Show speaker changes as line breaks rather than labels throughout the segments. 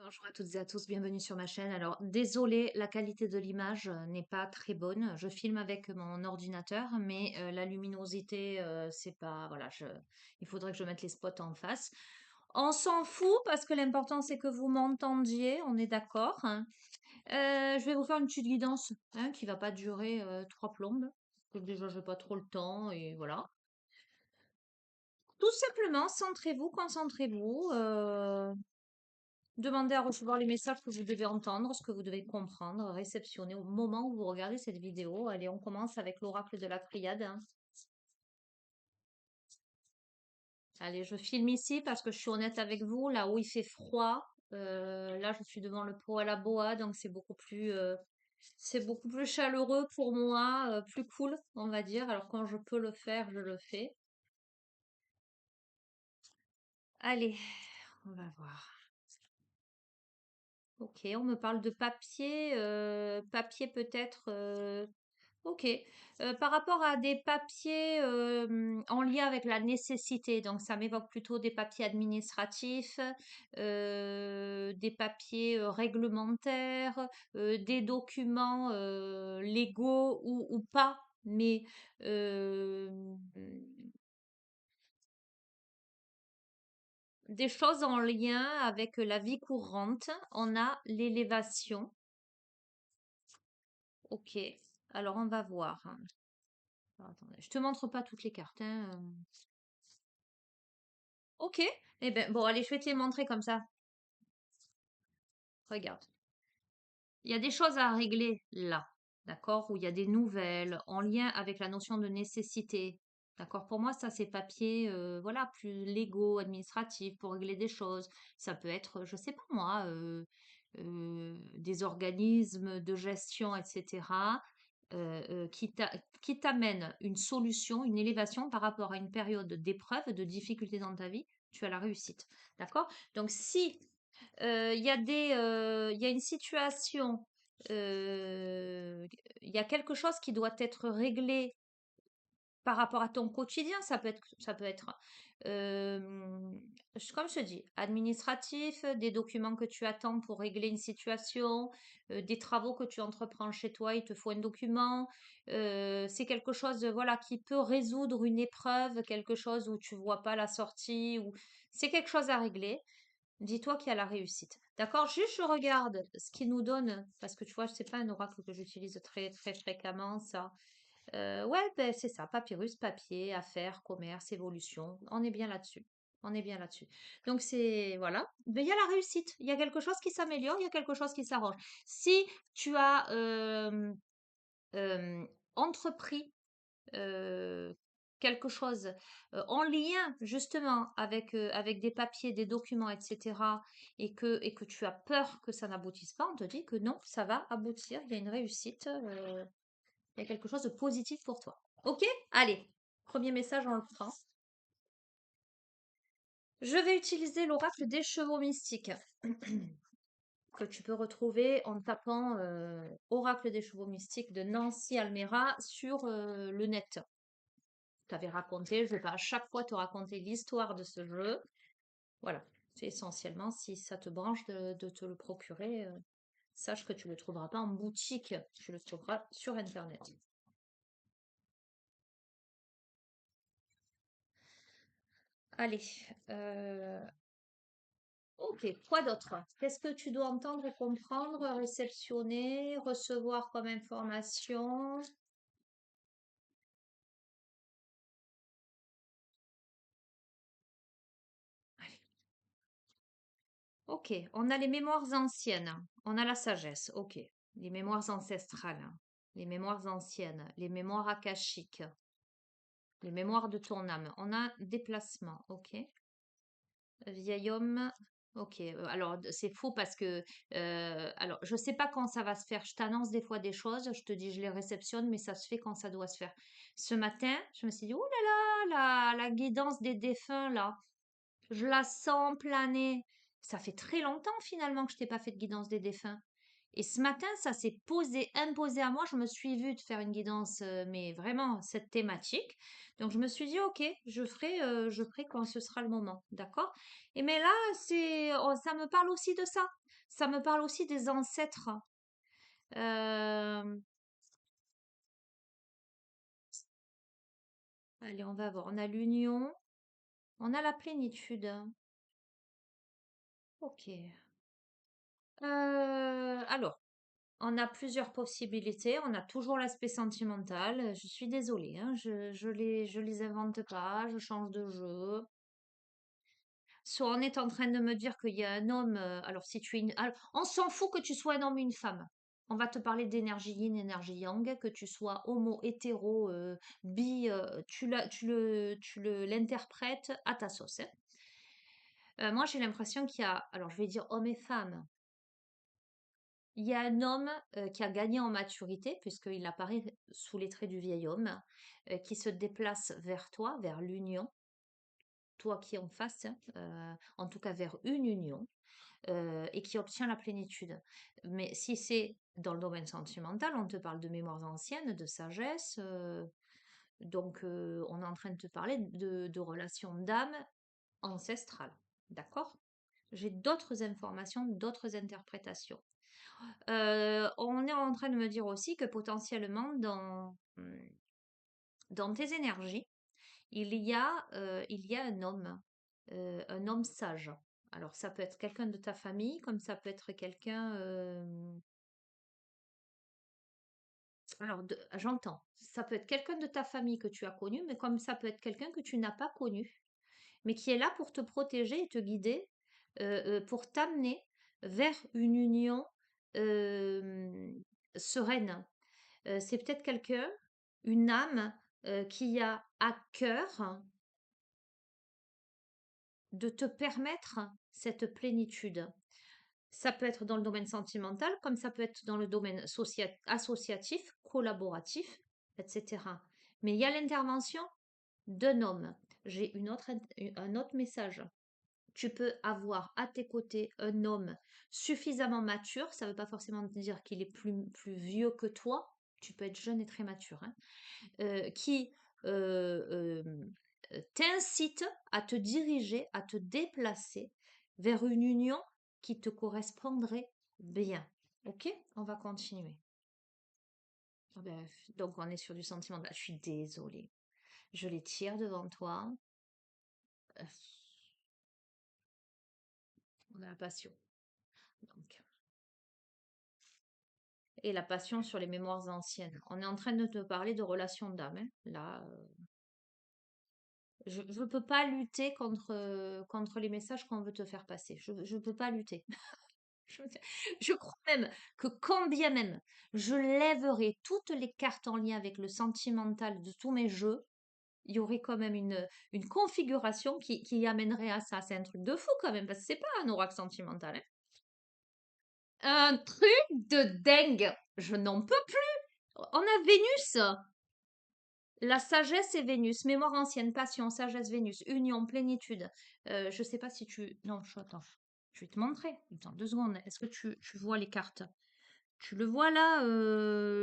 Bonjour à toutes et à tous, bienvenue sur ma chaîne. Alors, désolée, la qualité de l'image n'est pas très bonne. Je filme avec mon ordinateur, mais la luminosité, c'est pas. Voilà, il faudrait que je mette les spots en face. On s'en fout parce que l'important c'est que vous m'entendiez, on est d'accord, hein. Je vais vous faire une petite guidance hein, qui va pas durer trois plombes. Parce que déjà, je n'ai pas trop le temps et voilà. Tout simplement, centrez-vous, concentrez-vous. Demandez à recevoir les messages que vous devez entendre, ce que vous devez comprendre, réceptionner au moment où vous regardez cette vidéo. Allez, on commence avec l'oracle de la triade, hein. Allez, je filme ici parce que je suis honnête avec vous. Là où il fait froid, là je suis devant le pot à la boa, donc c'est beaucoup plus chaleureux pour moi, plus cool, on va dire. Alors quand je peux le faire, je le fais. Allez, on va voir. Ok, on me parle de papier, papier peut-être. Ok. Par rapport à des papiers en lien avec la nécessité, donc ça m'évoque plutôt des papiers administratifs, des papiers réglementaires, des documents légaux ou pas, mais euh, des choses en lien avec la vie courante. On a l'élévation. Ok. Alors on va voir, hein. Alors, attendez, je te montre pas toutes les cartes, hein. Ok. Eh ben, bon, allez, je vais te les montrer comme ça. Regarde. Il y a des choses à régler là, d'accord? Où il y a des nouvelles en lien avec la notion de nécessité. D'accord? Pour moi, ça, c'est papier, voilà, plus légaux, administratifs, pour régler des choses. Ça peut être, je sais pas moi, des organismes de gestion, etc., qui t'amènent une solution, une élévation par rapport à une période d'épreuve, de difficulté dans ta vie, tu as la réussite. D'accord? Donc, si il y a une situation, euh, il y a quelque chose qui doit être réglé par rapport à ton quotidien. Ça peut être, comme je te dis, administratif, des documents que tu attends pour régler une situation, des travaux que tu entreprends chez toi, il te faut un document. C'est quelque chose, voilà, qui peut résoudre une épreuve, quelque chose où tu vois pas la sortie, ou c'est quelque chose à régler. Dis-toi qu'il y a la réussite. D'accord? Juste, je regarde ce qui nous donne, parce que tu vois, c'est pas un oracle que j'utilise très, très fréquemment, ça. Ouais, ben, c'est ça. Papyrus, papier, affaires, commerce, évolution. On est bien là-dessus. On est bien là-dessus. Donc, voilà. Ben, il y a la réussite. Il y a quelque chose qui s'améliore, il y a quelque chose qui s'arrange. Si tu as euh, entrepris euh, quelque chose en lien justement avec des papiers, des documents, etc., et que tu as peur que ça n'aboutisse pas, on te dit que non, ça va aboutir, il y a une réussite, il y a quelque chose de positif pour toi. Ok? Allez, premier message, on le prend. Je vais utiliser l'oracle des chevaux mystiques que tu peux retrouver en tapant oracle des chevaux mystiques de Nancy Almera sur le net. T'avais raconté, je vais pas à chaque fois te raconter l'histoire de ce jeu. Voilà, c'est essentiellement, si ça te branche de te le procurer, sache que tu le trouveras pas en boutique, tu le trouveras sur Internet. Allez, ok, quoi d'autre? Qu'est-ce que tu dois entendre et comprendre, réceptionner, recevoir comme information? Allez. Ok, on a les mémoires anciennes, on a la sagesse, ok. Les mémoires ancestrales, les mémoires anciennes, les mémoires akashiques, les mémoires de ton âme. On a déplacement, ok. Vieil homme, ok. Alors, c'est faux parce que, alors, je sais pas quand ça va se faire. Je t'annonce des fois des choses, je te dis, je les réceptionne, mais ça se fait quand ça doit se faire. Ce matin, je me suis dit, oh là là, la guidance des défunts, là, je la sens planer. Ça fait très longtemps finalement que je t'ai pas fait de guidance des défunts. Et ce matin, ça s'est posé, imposé à moi. Je me suis vue de faire une guidance, mais vraiment cette thématique. Donc je me suis dit, ok, je ferai quand ce sera le moment, d'accord? Et mais là, ça me parle aussi de ça. Ça me parle aussi des ancêtres. Euh, allez, on va voir. On a l'union, on a la plénitude. Ok. Alors, on a plusieurs possibilités. On a toujours l'aspect sentimental. Je suis désolée, hein, je les invente pas. Je change de jeu. Soit on est en train de me dire qu'il y a un homme. Alors, si tu es alors, on s'en fout que tu sois un homme ou une femme. On va te parler d'énergie yin, énergie yang, que tu sois homo, hétéro, bi, l'interprètes à ta sauce, hein. Moi, j'ai l'impression qu'il y a, alors je vais dire homme et femme. Il y a un homme qui a gagné en maturité, puisqu'il apparaît sous les traits du vieil homme, qui se déplace vers toi, vers l'union, toi qui es en face, hein, en tout cas vers une union, et qui obtient la plénitude. Mais si c'est dans le domaine sentimental, on te parle de mémoires anciennes, de sagesse, donc on est en train de te parler de relations d'âme ancestrales. D'accord? J'ai d'autres informations, d'autres interprétations. On est en train de me dire aussi que potentiellement dans tes énergies, il y a un homme sage. Alors ça peut être quelqu'un de ta famille, comme ça peut être quelqu'un. Alors j'entends. Ça peut être quelqu'un de ta famille que tu as connu, mais comme ça peut être quelqu'un que tu n'as pas connu, mais qui est là pour te protéger et te guider, pour t'amener vers une union euh, sereine. C'est peut-être quelqu'un, une âme, qui a à cœur de te permettre cette plénitude. Ça peut être dans le domaine sentimental, comme ça peut être dans le domaine associatif, collaboratif, etc. Mais il y a l'intervention d'un homme. J'ai un autre message. Tu peux avoir à tes côtés un homme suffisamment mature. Ça ne veut pas forcément dire qu'il est plus vieux que toi. Tu peux être jeune et très mature, hein, qui t'incite à te diriger, à te déplacer vers une union qui te correspondrait bien. Ok? On va continuer. Ah ben, donc on est sur du sentiment. Je suis désolée. Je les tire devant toi. Euh, On a la passion. Donc. Et la passion sur les mémoires anciennes. On est en train de te parler de relations d'âme, hein. Là, je ne peux pas lutter contre les messages qu'on veut te faire passer. Je ne peux pas lutter. Je, je crois même que quand bien même je lèverais toutes les cartes en lien avec le sentimental de tous mes jeux, il y aurait quand même une configuration qui amènerait à ça. C'est un truc de fou quand même, parce que c'est pas un oracle sentimental, hein. Un truc de dingue. Je n'en peux plus. On a Vénus. La sagesse et Vénus, mémoire ancienne, passion, sagesse, Vénus, union, plénitude. Je sais pas si tu... Non, attends. Je vais te montrer. Attends, 2 secondes. Est-ce que tu vois les cartes? Tu le vois là,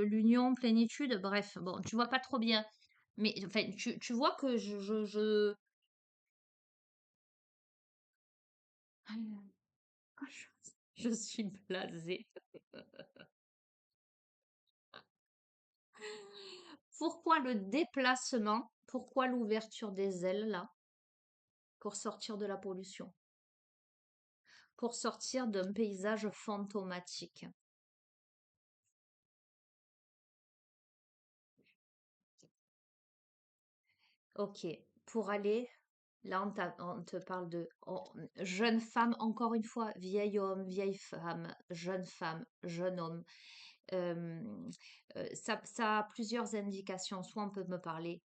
l'union, plénitude, bref, bon, tu vois pas trop bien. Mais enfin, tu vois que Ah, je suis blasée. Pourquoi le déplacement? Pourquoi l'ouverture des ailes là? Pour sortir de la pollution, pour sortir d'un paysage fantomatique. Ok, pour aller, là on te parle de jeune femme, encore une fois, vieil homme, vieille femme, jeune homme. Euh, ça a plusieurs indications. Soit on peut me parler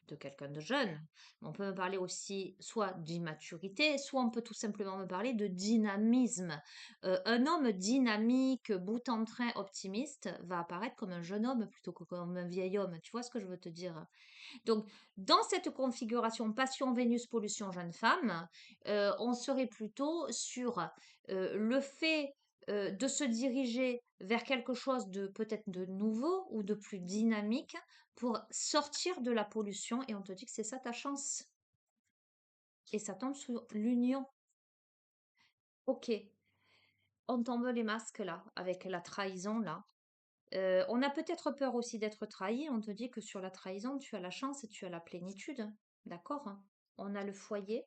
de quelqu'un de jeune, mais on peut me parler aussi soit d'immaturité, soit on peut tout simplement me parler de dynamisme. Un homme dynamique, bout en train, optimiste, va apparaître comme un jeune homme plutôt que comme un vieil homme. Tu vois ce que je veux te dire? Donc, dans cette configuration passion, Vénus, pollution, jeune femme, on serait plutôt sur le fait de se diriger vers quelque chose de peut-être de nouveau ou de plus dynamique pour sortir de la pollution et on te dit que c'est ça ta chance. Et ça tombe sur l'union. Ok, on tombe les masques là, avec la trahison là. On a peut-être peur aussi d'être trahi. On te dit que sur la trahison, tu as la chance et tu as la plénitude. D'accord, hein. On a le foyer.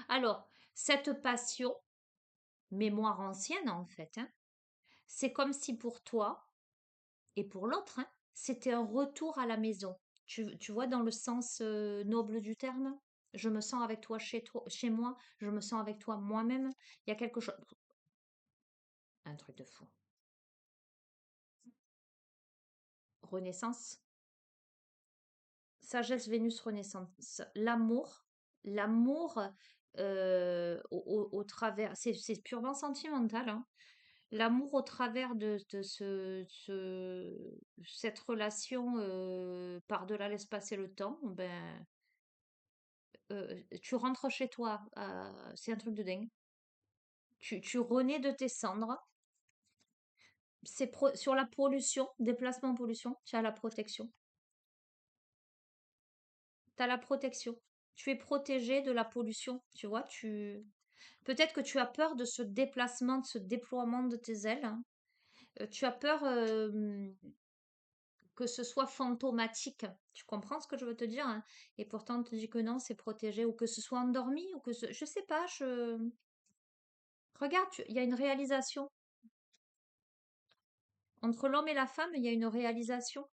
Alors, cette passion, mémoire ancienne en fait, hein, c'est comme si pour toi et pour l'autre, hein, c'était un retour à la maison. Tu vois, dans le sens noble du terme, je me sens avec toi, chez moi, je me sens avec toi moi-même. Il y a quelque chose, un truc de fou. Renaissance, sagesse, Vénus, Renaissance, l'amour au travers, c'est purement sentimental, hein. L'amour au travers de cette relation par-delà l'espace et le temps, ben, tu rentres chez toi, c'est un truc de dingue. Tu renais de tes cendres. Sur la pollution, déplacement pollution, tu as la protection. Tu as la protection. Tu es protégé de la pollution, tu vois. Peut-être que tu as peur de ce déplacement, de ce déploiement de tes ailes, hein. Tu as peur que ce soit fantomatique. Tu comprends ce que je veux te dire, hein. Et pourtant, on te dit que non, c'est protégé, ou que ce soit endormi, ou que ce... Je sais pas, Regarde, il y a une réalisation. Entre l'homme et la femme, il y a une réalisation.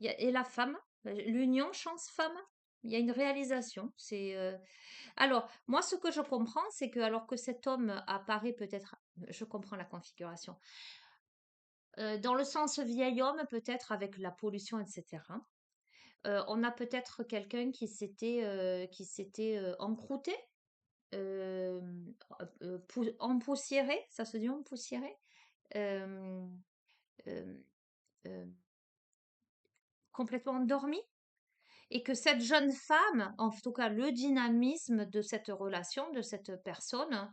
Et la femme, l'union chance-femme, il y a une réalisation. Alors, moi, ce que je comprends, c'est que alors que cet homme apparaît peut-être, je comprends la configuration, dans le sens vieil homme, peut-être avec la pollution, etc. On a peut-être quelqu'un qui s'était encrouté, euh, empoussiéré, ça se dit empoussiéré, euh, euh, euh, complètement endormi. Et que cette jeune femme, en tout cas le dynamisme de cette relation, de cette personne,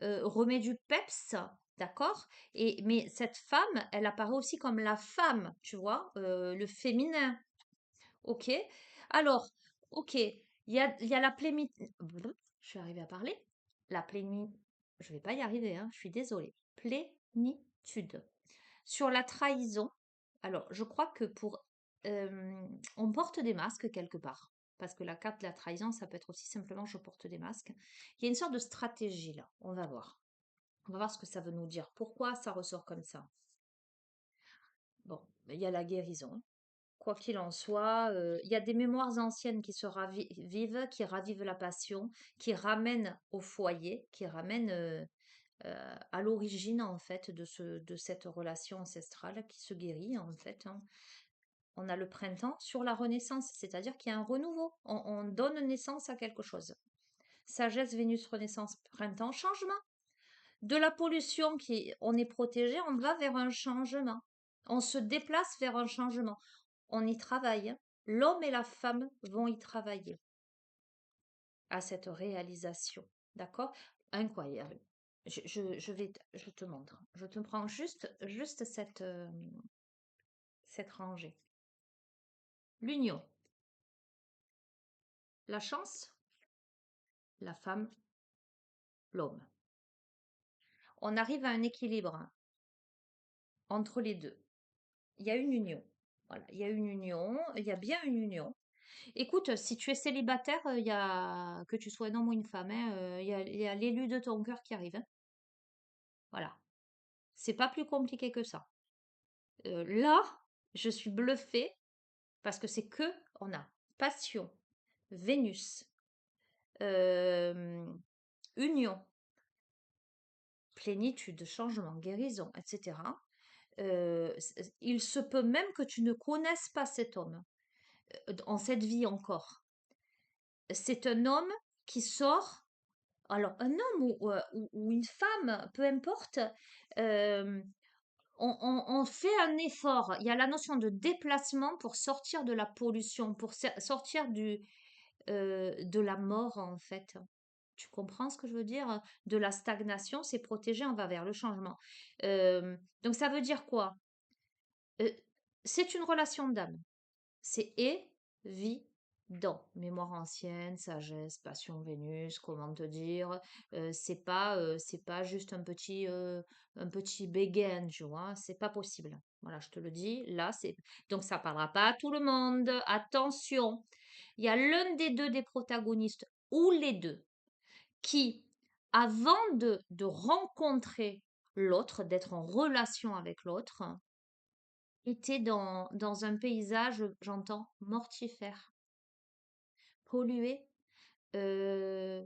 remet du peps, d'accord. Mais cette femme, elle apparaît aussi comme la femme, tu vois, le féminin. Ok. Alors, ok, il y a la plénitude. Je suis arrivée à parler. La plénitude. Je vais pas y arriver, hein, je suis désolée. Plénitude. Sur la trahison, alors je crois que on porte des masques quelque part. Parce que la carte de la trahison, ça peut être aussi simplement je porte des masques. Il y a une sorte de stratégie là. On va voir. On va voir ce que ça veut nous dire. Pourquoi ça ressort comme ça? Bon, il y a la guérison. Quoi qu'il en soit, il y a des mémoires anciennes qui se vivent, qui ravivent la passion, qui ramènent au foyer, qui ramènent à l'origine en fait de cette relation ancestrale qui se guérit en fait, hein. On a le printemps sur la renaissance, c'est-à-dire qu'il y a un renouveau. On donne naissance à quelque chose. Sagesse, Vénus, renaissance, printemps, changement. De la pollution on est protégé, on va vers un changement. On se déplace vers un changement. On y travaille, hein. L'homme et la femme vont y travailler à cette réalisation. D'accord? Incroyable. Je te montre. Je te prends juste cette rangée. L'union, la chance, la femme, l'homme. On arrive à un équilibre entre les deux. Il y a une union. Voilà, il y a une union, il y a bien une union. Écoute, si tu es célibataire, que tu sois un homme ou une femme, hein, il y a l'élu de ton cœur qui arrive, hein. Voilà. C'est pas plus compliqué que ça. Là, je suis bluffée parce que c'est que on a passion, Vénus, euh, union, plénitude, changement, guérison, etc. Il se peut même que tu ne connaisses pas cet homme en cette vie encore. C'est un homme qui sort. Alors, un homme ou une femme, peu importe, euh, on fait un effort. Il y a la notion de déplacement pour sortir de la pollution, pour sortir de la mort, en fait. Tu comprends ce que je veux dire? De la stagnation, c'est protégé, on va vers le changement. Donc ça veut dire quoi? Heu, c'est une relation d'âme. C'est évident. Mémoire ancienne, sagesse, passion, Vénus, comment te dire? C'est pas juste un petit béguin, tu vois? C'est pas possible. Voilà, je te le dis, là, c'est donc ça parlera pas à tout le monde. Attention, il y a l'un des 2 des protagonistes ou les 2 qui, avant de rencontrer l'autre, d'être en relation avec l'autre, était dans un paysage, j'entends, mortifère, pollué, euh,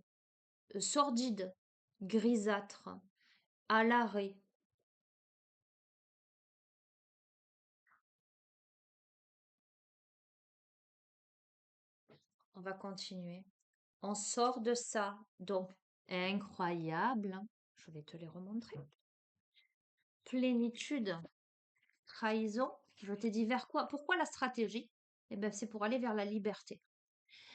sordide, grisâtre, à l'arrêt. On va continuer. On sort de ça. Donc, incroyable, hein. Je vais te les remontrer. Plénitude, trahison. Je t'ai dit vers quoi? Pourquoi la stratégie? Eh bien, c'est pour aller vers la liberté.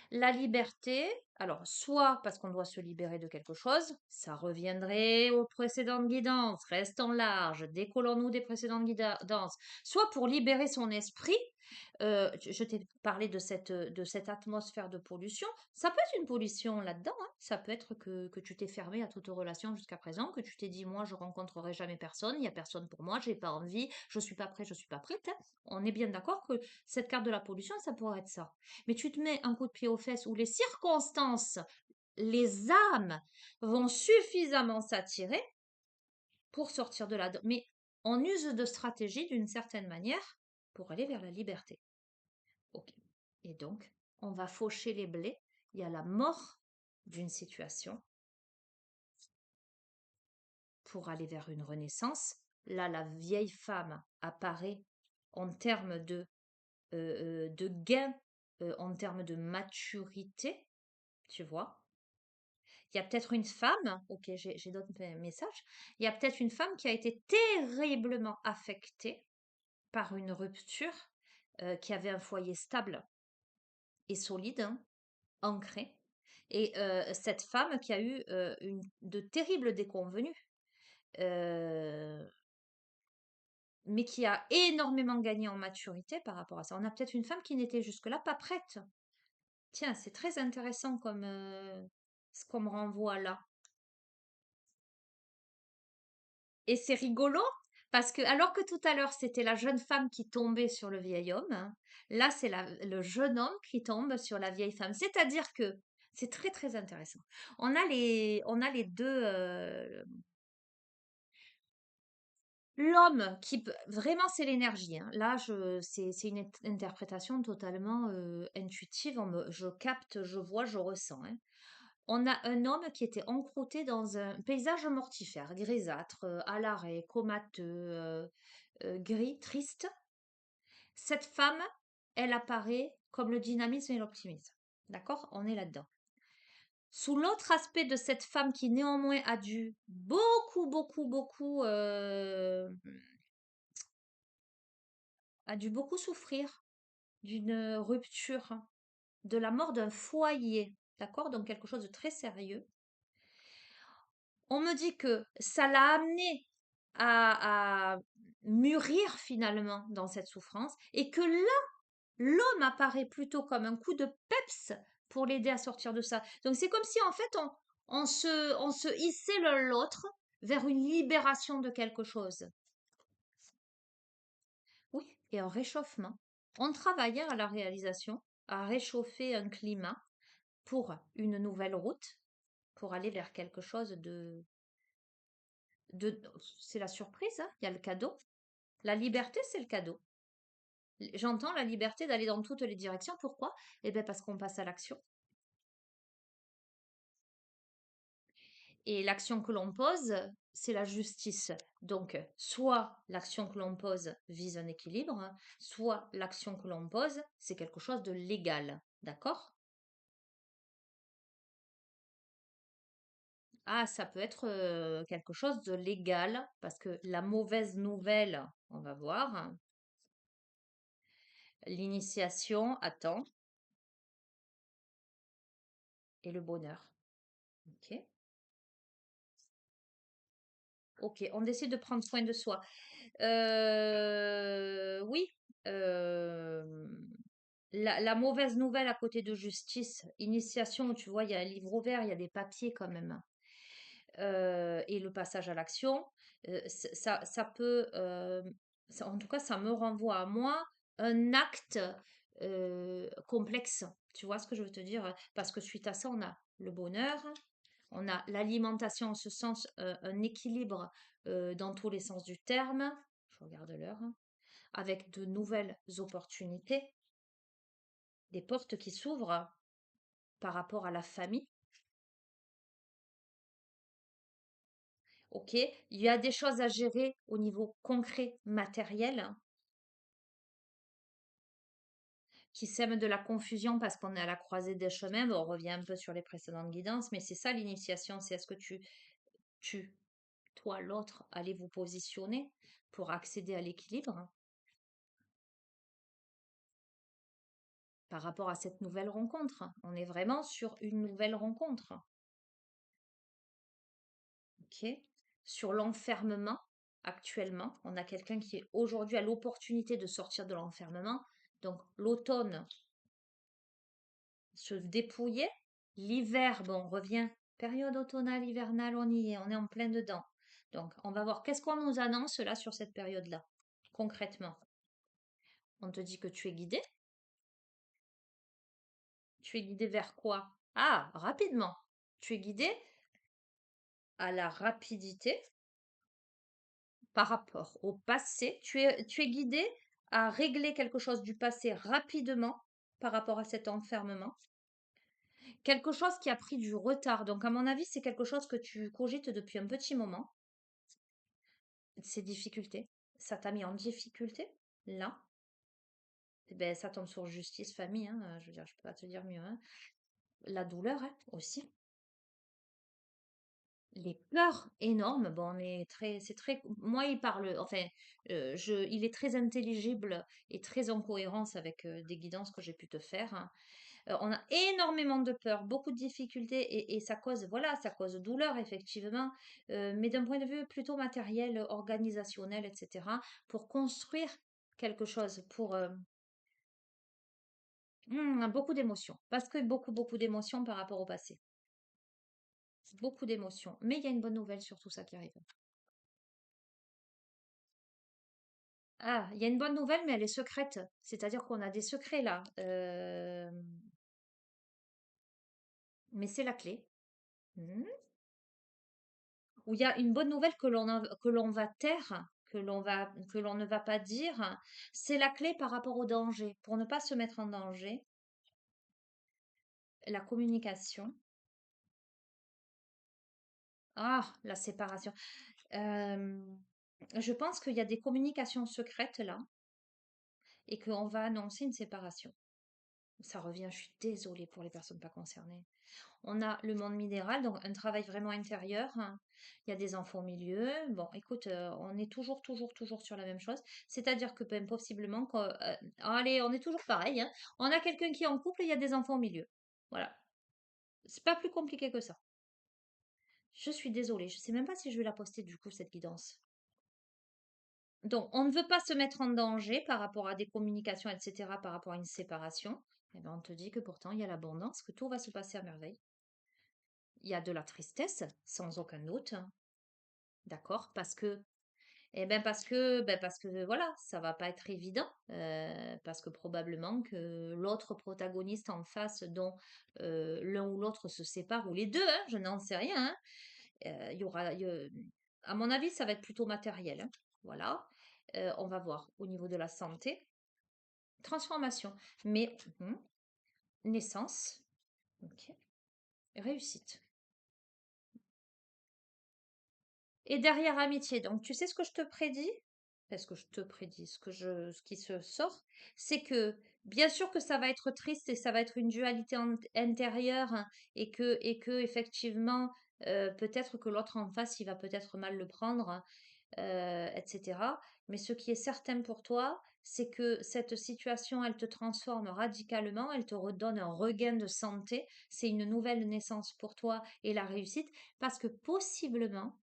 La liberté, alors soit parce qu'on doit se libérer de quelque chose, ça reviendrait aux précédentes guidances, restons larges, décollons-nous des précédentes guidances, soit pour libérer son esprit. Je t'ai parlé de cette atmosphère de pollution. Ça peut être une pollution là-dedans, hein. Ça peut être que tu t'es fermé à toute relation jusqu'à présent, que tu t'es dit, moi, je rencontrerai jamais personne, il n'y a personne pour moi, j'ai pas envie, je suis pas prêt, je suis pas prête, hein. On est bien d'accord que cette carte de la pollution, ça pourrait être ça. Mais tu te mets un coup de pied aux fesses où les circonstances, les âmes vont suffisamment s'attirer pour sortir de là. Mais on use de stratégie d'une certaine manière pour aller vers la liberté. Ok. Et donc, on va faucher les blés. Il y a la mort d'une situation pour aller vers une renaissance. Là, la vieille femme apparaît en termes de gain, en termes de maturité, tu vois. Il y a peut-être une femme, ok, j'ai d'autres messages, il y a peut-être une femme qui a été terriblement affectée par une rupture, qui avait un foyer stable et solide, hein, ancré. Et cette femme qui a eu de terribles déconvenues, euh, mais qui a énormément gagné en maturité par rapport à ça. On a peut-être une femme qui n'était jusque-là pas prête. Tiens, c'est très intéressant comme ce qu'on me renvoie là. Et c'est rigolo parce que alors que tout à l'heure c'était la jeune femme qui tombait sur le vieil homme, hein, là c'est le jeune homme qui tombe sur la vieille femme. C'est-à-dire que c'est très très intéressant. On a les deux. L'homme vraiment c'est l'énergie, hein. Là c'est une interprétation totalement intuitive. Je capte, je vois, je ressens, hein. On a un homme qui était encrouté dans un paysage mortifère, grisâtre, à l'arrêt, comateux, gris, triste. Cette femme, elle apparaît comme le dynamisme et l'optimisme. D'accord? On est là-dedans. Sous l'autre aspect de cette femme qui néanmoins a dû a dû beaucoup souffrir d'une rupture, de la mort d'un foyer, d'accord? Donc quelque chose de très sérieux. On me dit que ça l'a amené à mûrir finalement dans cette souffrance et que là, l'homme apparaît plutôt comme un coup de peps pour l'aider à sortir de ça. Donc c'est comme si en fait on se hissait l'un l'autre vers une libération de quelque chose. Oui, et un réchauffement. On travaillait à la réalisation, à réchauffer un climat pour une nouvelle route, pour aller vers quelque chose de c'est la surprise, hein, il y a le cadeau. La liberté, c'est le cadeau. J'entends la liberté d'aller dans toutes les directions. Pourquoi? Eh bien, parce qu'on passe à l'action. Et l'action que l'on pose, c'est la justice. Donc, soit l'action que l'on pose vise un équilibre, soit l'action que l'on pose, c'est quelque chose de légal. D'accord? Ah, ça peut être quelque chose de légal, parce que la mauvaise nouvelle, on va voir, hein, l'initiation, attends, et le bonheur. Ok. Ok, on décide de prendre soin de soi. Oui, euh, la mauvaise nouvelle à côté de justice, initiation, tu vois, il y a un livre ouvert, il y a des papiers quand même. Et le passage à l'action, ça peut, en tout cas, ça me renvoie à moi un acte complexe. Tu vois ce que je veux te dire? Parce que suite à ça, on a le bonheur, on a l'alimentation en ce sens, un équilibre dans tous les sens du terme. Je regarde l'heure, hein. Avec de nouvelles opportunités, des portes qui s'ouvrent par rapport à la famille. Ok, il y a des choses à gérer au niveau concret, matériel, qui sème de la confusion parce qu'on est à la croisée des chemins. Bon, on revient un peu sur les précédentes guidances, mais c'est ça l'initiation, c'est est-ce que tu, toi, l'autre, allez vous positionner pour accéder à l'équilibre par rapport à cette nouvelle rencontre. On est vraiment sur une nouvelle rencontre, ok? Sur l'enfermement, actuellement, on a quelqu'un qui est aujourd'hui à l'opportunité de sortir de l'enfermement. Donc l'automne, se dépouiller. L'hiver, bon, on revient. Période automnale, hivernale, on est en plein dedans. Donc, on va voir qu'est-ce qu'on nous annonce là sur cette période-là, concrètement. On te dit que tu es guidé. Tu es guidé vers quoi? Ah, rapidement. Tu es guidé à la rapidité par rapport au passé. Tu es guidé à régler quelque chose du passé rapidement par rapport à cet enfermement. Quelque chose qui a pris du retard. Donc, à mon avis, c'est quelque chose que tu cogites depuis un petit moment. Ces difficultés. Ça t'a mis en difficulté, là. Eh ben, ça tombe sur justice, famille, hein, je veux dire, je peux pas te dire mieux, hein. La douleur, hein, aussi. Les peurs énormes, bon, on est très, c'est très, moi, il parle, enfin, il est très intelligible et très en cohérence avec des guidances que j'ai pu te faire, hein. On a énormément de peur, beaucoup de difficultés et ça cause, voilà, ça cause douleur, effectivement, mais d'un point de vue plutôt matériel, organisationnel, etc., pour construire quelque chose, pour beaucoup d'émotions, parce que beaucoup, beaucoup d'émotions par rapport au passé. Beaucoup d'émotions. Mais il y a une bonne nouvelle sur tout ça qui arrive. Ah, il y a une bonne nouvelle, mais elle est secrète. C'est-à-dire qu'on a des secrets là. Mais c'est la clé. Hmm. Où il y a une bonne nouvelle que l'on va taire, que l'on ne va pas dire. C'est la clé par rapport au danger. Pour ne pas se mettre en danger, la communication. Ah, la séparation. Euh, je pense qu'il y a des communications secrètes là et qu'on va annoncer une séparation. Ça revient, je suis désolée pour les personnes pas concernées. On a le monde minéral, donc un travail vraiment intérieur, hein. Il y a des enfants au milieu. Bon, écoute, on est toujours, toujours, toujours sur la même chose. C'est-à-dire que ben, possiblement, allez, on est toujours pareil, hein. On a quelqu'un qui est en couple et il y a des enfants au milieu. Voilà. C'est pas plus compliqué que ça. Je suis désolée. Je sais même pas si je vais la poster du coup, cette guidance. Donc, on ne veut pas se mettre en danger par rapport à des communications, etc., par rapport à une séparation. Eh ben, on te dit que pourtant, il y a l'abondance, que tout va se passer à merveille. Il y a de la tristesse, sans aucun doute, hein. D'accord? Parce que voilà, ça va pas être évident, parce que probablement que l'autre protagoniste en face, dont l'un ou l'autre se sépare, ou les deux, hein, je n'en sais rien, hein, il y aura, à mon avis, ça va être plutôt matériel, hein. Voilà. On va voir au niveau de la santé, transformation, mais naissance, ok, réussite. Et derrière amitié, donc tu sais ce que je te prédis? Est-ce que je te prédis, ce qui se sort, c'est que bien sûr que ça va être triste et ça va être une dualité intérieure, hein, et que effectivement, peut-être que l'autre en face, il va peut-être mal le prendre, etc. Mais ce qui est certain pour toi, c'est que cette situation, elle te transforme radicalement, elle te redonne un regain de santé. C'est une nouvelle naissance pour toi et la réussite, parce que possiblement,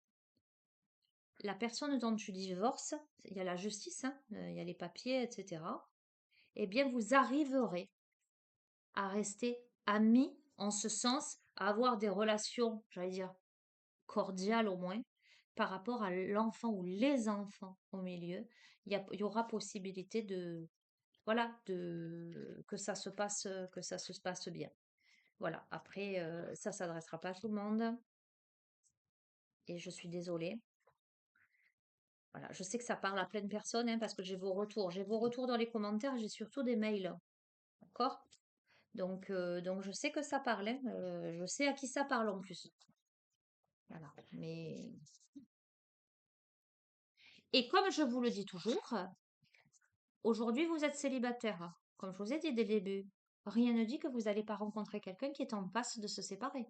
la personne dont tu divorces, il y a la justice, hein, il y a les papiers, etc. Eh bien, vous arriverez à rester amis en ce sens, à avoir des relations, j'allais dire, cordiales au moins, par rapport à l'enfant ou les enfants au milieu. Il y aura possibilité de, voilà, que ça se passe bien. Voilà. Après, ça s'adressera pas à tout le monde et je suis désolée. Voilà. Je sais que ça parle à plein de personnes hein, parce que j'ai vos retours. J'ai vos retours dans les commentaires, j'ai surtout des mails. D'accord? Donc je sais que ça parle, hein, je sais à qui ça parle en plus. Voilà. Mais et comme je vous le dis toujours, aujourd'hui vous êtes célibataire. Comme je vous ai dit dès le début, rien ne dit que vous n'allez pas rencontrer quelqu'un qui est en passe de se séparer.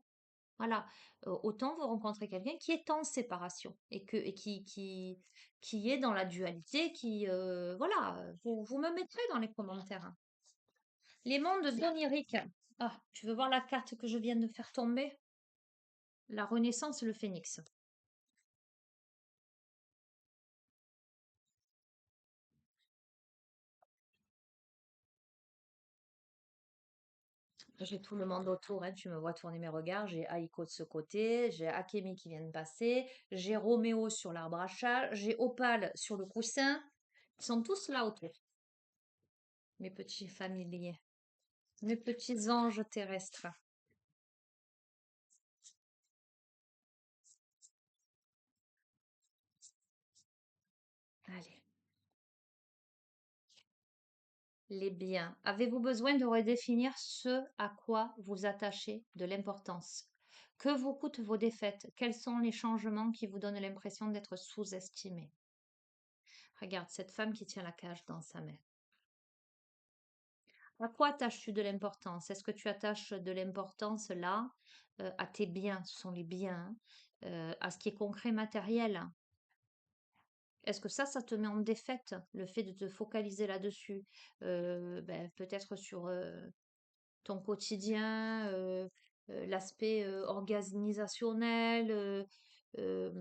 Voilà. Autant vous rencontrez quelqu'un qui est en séparation et qui est dans la dualité, voilà. Vous me mettrez dans les commentaires, hein. Les mondes oniriques. Ah, tu veux voir la carte que je viens de faire tomber? La Renaissance, le Phénix. J'ai tout le monde autour, hein, tu me vois tourner mes regards. J'ai Aiko de ce côté, j'ai Akemi qui vient de passer, j'ai Roméo sur l'arbre à chat, j'ai Opal sur le coussin. Ils sont tous là autour, mes petits familiers, mes petits anges terrestres. Allez, les biens. Avez-vous besoin de redéfinir ce à quoi vous attachez de l'importance? Que vous coûtent vos défaites? Quels sont les changements qui vous donnent l'impression d'être sous-estimé? Regarde cette femme qui tient la cage dans sa main. À quoi attaches-tu de l'importance? Est-ce que tu attaches de l'importance là à tes biens, ce sont les biens, à ce qui est concret, matériel? Est-ce que ça te met en défaite, le fait de te focaliser là-dessus? Ben, peut-être sur ton quotidien, l'aspect organisationnel, euh,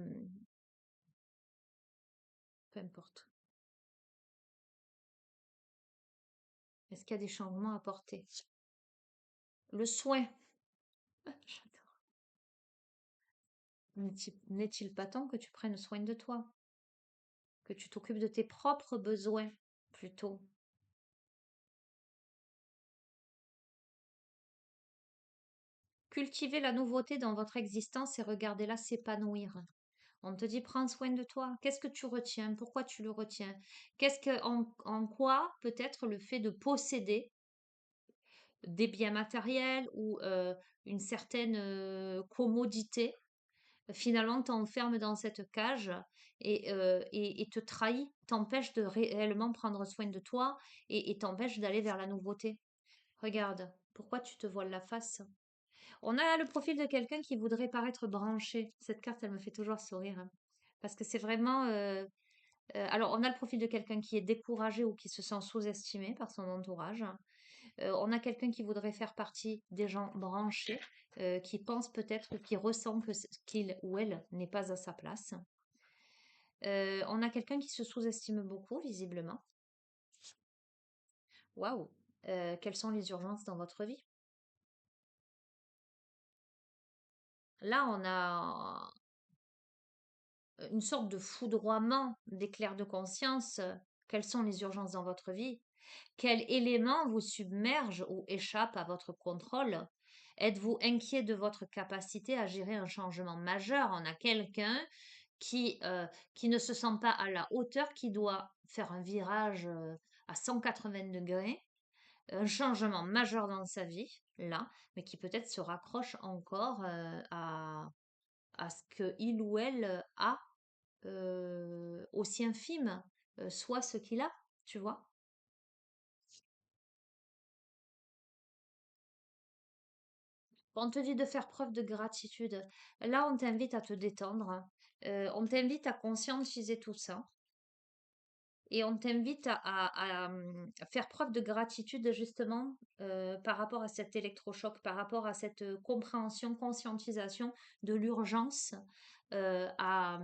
peu importe. Est-ce qu'il y a des changements à apporter? Le soin. J'adore. N'est-il pas temps que tu prennes soin de toi? Que tu t'occupes de tes propres besoins plutôt. Cultivez la nouveauté dans votre existence et regardez-la s'épanouir. On te dit prends soin de toi. Qu'est-ce que tu retiens? Pourquoi tu le retiens? En quoi peut-être le fait de posséder des biens matériels ou une certaine commodité finalement t'enferme dans cette cage et te trahit, t'empêche de réellement prendre soin de toi et t'empêche d'aller vers la nouveauté. Regarde, pourquoi tu te voiles la face? On a le profil de quelqu'un qui voudrait paraître branché. Cette carte, elle me fait toujours sourire, hein. Parce que c'est vraiment... alors, on a le profil de quelqu'un qui est découragé ou qui se sent sous-estimé par son entourage. On a quelqu'un qui voudrait faire partie des gens branchés, qui pense peut-être ou qui ressent qu'il ou elle n'est pas à sa place. On a quelqu'un qui se sous-estime beaucoup, visiblement. Waouh! Quelles sont les urgences dans votre vie? Là, on a une sorte de foudroiement d'éclair de conscience. Quelles sont les urgences dans votre vie? Quel élément vous submerge ou échappe à votre contrôle? Êtes-vous inquiet de votre capacité à gérer un changement majeur? On a quelqu'un qui ne se sent pas à la hauteur, qui doit faire un virage à 180 degrés, un changement majeur dans sa vie, là, mais qui peut-être se raccroche encore à ce qu'il ou elle a aussi infime soit ce qu'il a, tu vois. On te dit de faire preuve de gratitude. Là, on t'invite à te détendre. On t'invite à conscientiser tout ça et on t'invite à faire preuve de gratitude justement par rapport à cet électrochoc, par rapport à cette compréhension, conscientisation de l'urgence euh, à,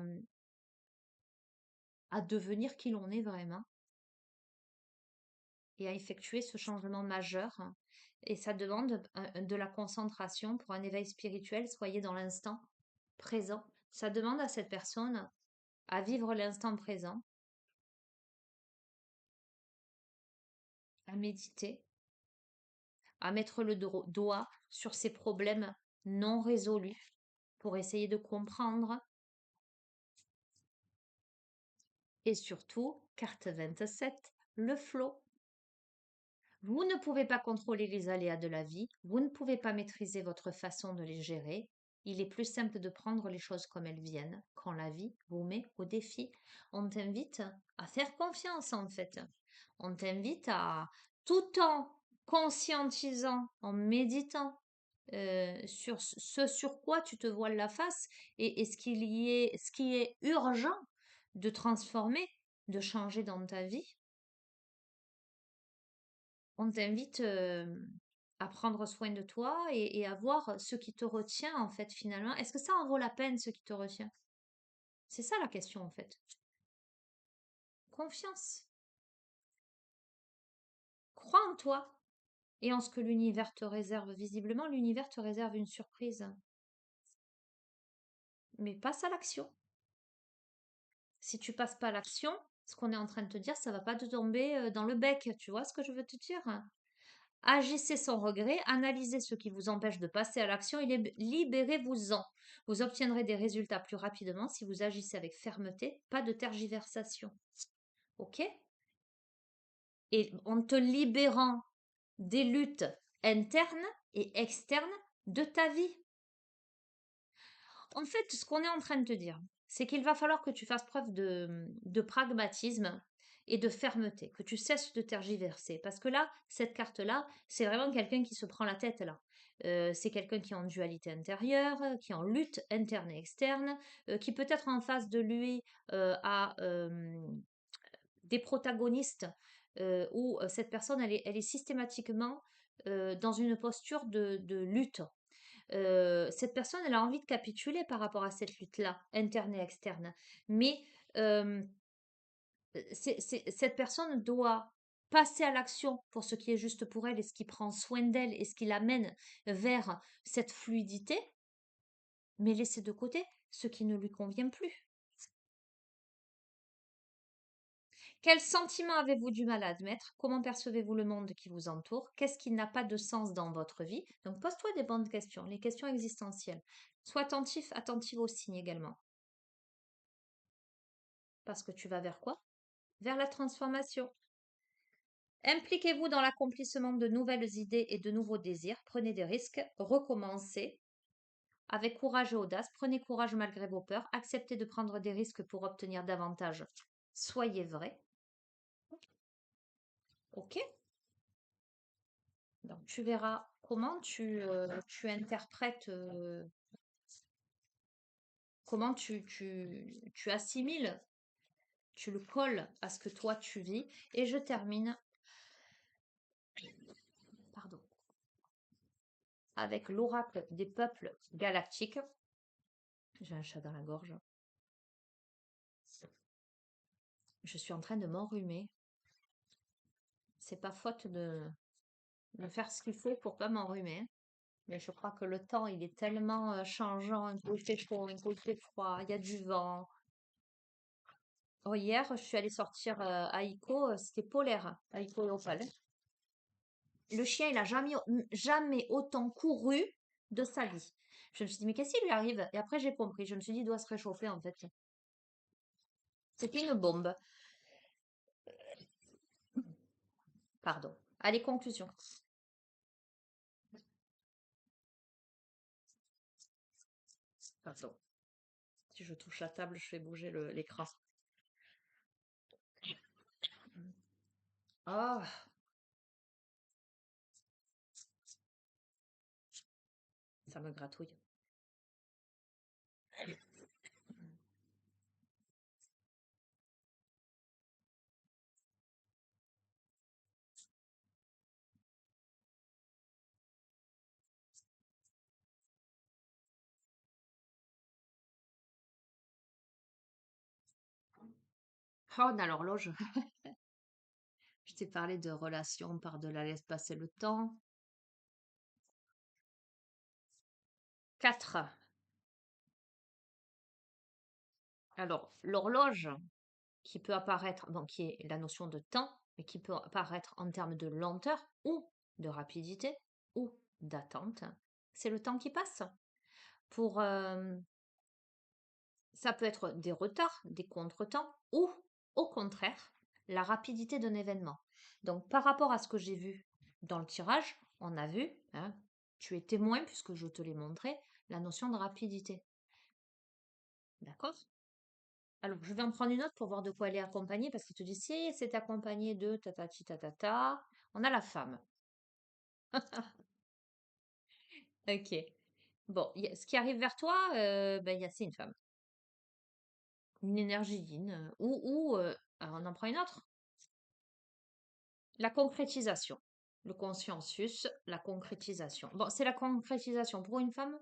à devenir qui l'on est vraiment et à effectuer ce changement majeur. Et ça demande de la concentration pour un éveil spirituel. Soyez dans l'instant présent. Ça demande à cette personne à vivre l'instant présent, à méditer, à mettre le doigt sur ses problèmes non résolus pour essayer de comprendre. Et surtout, carte 27, le flot. Vous ne pouvez pas contrôler les aléas de la vie, vous ne pouvez pas maîtriser votre façon de les gérer. Il est plus simple de prendre les choses comme elles viennent quand la vie vous met au défi. On t'invite à faire confiance en fait. On t'invite à, tout en conscientisant, en méditant sur ce sur quoi tu te voiles la face et ce qui est urgent de transformer, de changer dans ta vie, on t'invite à prendre soin de toi et à voir ce qui te retient en fait finalement. Est-ce que ça en vaut la peine ce qui te retient? C'est ça la question en fait. Confiance. Crois en toi et en ce que l'univers te réserve. Visiblement, l'univers te réserve une surprise. Mais passe à l'action. Si tu passes pas à l'action, ce qu'on est en train de te dire, ça va pas te tomber dans le bec. Tu vois ce que je veux te dire? Agissez sans regret, analysez ce qui vous empêche de passer à l'action et libérez-vous-en. Vous obtiendrez des résultats plus rapidement si vous agissez avec fermeté, pas de tergiversation. Ok? Et en te libérant des luttes internes et externes de ta vie. En fait, ce qu'on est en train de te dire, c'est qu'il va falloir que tu fasses preuve de pragmatisme et de fermeté, que tu cesses de tergiverser. Parce que là, cette carte-là, c'est vraiment quelqu'un qui se prend la tête là. C'est quelqu'un qui est en dualité intérieure, qui est en lutte interne et externe, qui peut être en face de lui a des protagonistes où cette personne, elle est systématiquement dans une posture de lutte. Cette personne, elle a envie de capituler par rapport à cette lutte-là, interne et externe. Mais euh, cette personne doit passer à l'action pour ce qui est juste pour elle et ce qui prend soin d'elle et ce qui l'amène vers cette fluidité, mais laisser de côté ce qui ne lui convient plus. Quel sentiment avez-vous du mal à admettre? Comment percevez-vous le monde qui vous entoure? Qu'est-ce qui n'a pas de sens dans votre vie? Donc pose-toi des bonnes questions, les questions existentielles. Sois attentif, attentive aux signes également. Parce que tu vas vers quoi? Vers la transformation. Impliquez-vous dans l'accomplissement de nouvelles idées et de nouveaux désirs. Prenez des risques. Recommencez avec courage et audace. Prenez courage malgré vos peurs. Acceptez de prendre des risques pour obtenir davantage. Soyez vrai. Ok? Donc tu verras comment tu interprètes, comment tu assimiles, tu le colles à ce que toi tu vis. Et je termine, pardon, avec l'oracle des peuples galactiques. J'ai un chat dans la gorge. Je suis en train de m'enrhumer. C'est pas faute de faire ce qu'il faut pour pas m'enrhumer. Mais je crois que le temps, il est tellement changeant. Un coup il fait chaud, un coup il fait froid, il y a du vent. Oh, hier, je suis allée sortir à Ico, c'était polaire, à Ico et Opal. Le chien, il a jamais autant couru de sa vie. Je me suis dit, mais qu'est-ce qui lui arrive? Et après, j'ai compris. Je me suis dit, il doit se réchauffer, en fait. C'était une bombe. Pardon. Allez, conclusion. Pardon. Si je touche la table, je fais bouger l'écran. Ah, ça me gratouille. Oh, on a l'horloge. Je t'ai parlé de relations par-delà l'espace et le temps. 4. Alors, l'horloge qui peut apparaître, donc qui est la notion de temps, mais qui peut apparaître en termes de lenteur ou de rapidité ou d'attente, c'est le temps qui passe. Pour, ça peut être des retards, des contretemps ou, au contraire, la rapidité d'un événement. Donc, par rapport à ce que j'ai vu dans le tirage, on a vu, hein, tu es témoin puisque je te l'ai montré, la notion de rapidité. D'accord? Alors, je vais en prendre une autre pour voir de quoi elle est accompagnée, parce qu'il te dit si c'est accompagné de tatati tatata. On a la femme. Ok. Bon, ce qui arrive vers toi, ben, c'est une femme. Une énergie yin. Alors on en prend une autre. La concrétisation. Le consciencius, la concrétisation. Bon, c'est la concrétisation pour une femme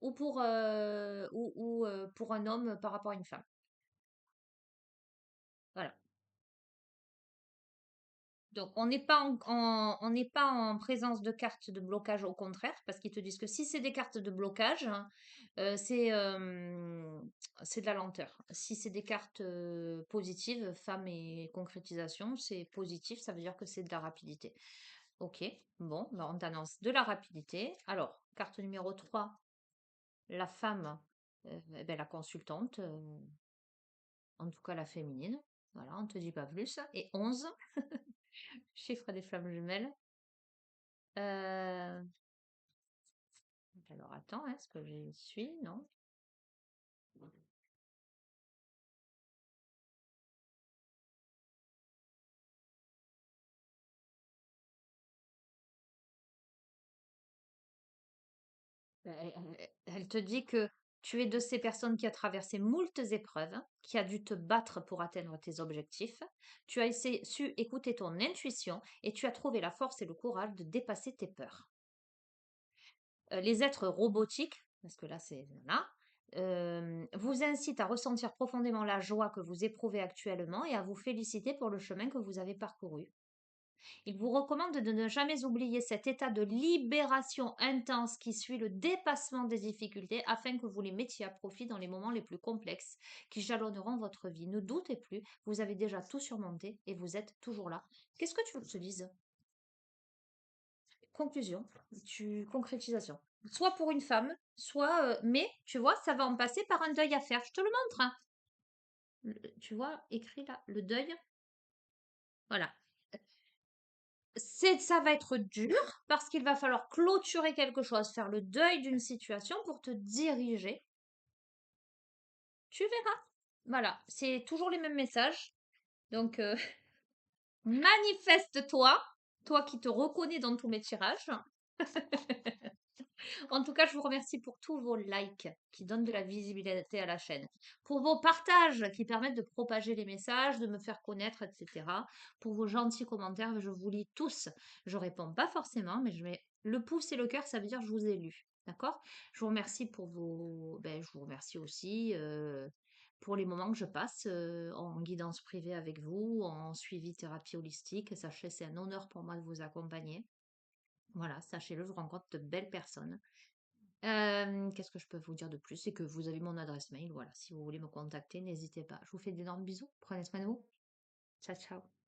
ou pour un homme par rapport à une femme. Voilà. Donc, on n'est pas en présence de cartes de blocage, au contraire, parce qu'ils te disent que si c'est des cartes de blocage, hein, c'est de la lenteur. Si c'est des cartes positives, femme et concrétisation, c'est positif, ça veut dire que c'est de la rapidité. Ok, bon, ben, on t'annonce de la rapidité. Alors, carte numéro 3, la femme, eh ben, la consultante, en tout cas la féminine. Voilà, on ne te dit pas plus. Et 11, chiffre des flammes jumelles. Euh, alors attends, est-ce que j'y suis? Non. Elle te dit que tu es de ces personnes qui a traversé moultes épreuves, qui a dû te battre pour atteindre tes objectifs. Tu as su écouter ton intuition et tu as trouvé la force et le courage de dépasser tes peurs. Les êtres robotiques, parce que là c'est voilà, vous incitent à ressentir profondément la joie que vous éprouvez actuellement et à vous féliciter pour le chemin que vous avez parcouru. Il vous recommande de ne jamais oublier cet état de libération intense qui suit le dépassement des difficultés afin que vous les mettiez à profit dans les moments les plus complexes qui jalonneront votre vie. Ne doutez plus, vous avez déjà tout surmonté et vous êtes toujours là. Qu'est-ce que tu veux que je te dise? Conclusion, concrétisation. Soit pour une femme, soit... mais, tu vois, ça va en passer par un deuil à faire. Je te le montre, hein. Tu vois, écrit là, le deuil. Voilà. Ça va être dur parce qu'il va falloir clôturer quelque chose, faire le deuil d'une situation pour te diriger. Tu verras. Voilà, c'est toujours les mêmes messages. Donc, manifeste-toi, toi qui te reconnais dans tous mes tirages. En tout cas, je vous remercie pour tous vos likes qui donnent de la visibilité à la chaîne, pour vos partages qui permettent de propager les messages, de me faire connaître, etc. Pour vos gentils commentaires, je vous lis tous. Je réponds pas forcément, mais je mets le pouce et le cœur, ça veut dire que je vous ai lu. D'accord? Je vous remercie pour vos. Ben, je vous remercie aussi pour les moments que je passe en guidance privée avec vous, en suivi thérapie holistique. Sachez, c'est un honneur pour moi de vous accompagner. Voilà, sachez-le, je rencontre de belles personnes. Qu'est-ce que je peux vous dire de plus? C'est que vous avez mon adresse mail, voilà. Si vous voulez me contacter, n'hésitez pas. Je vous fais d'énormes bisous. Prenez soin de vous. Ciao, ciao.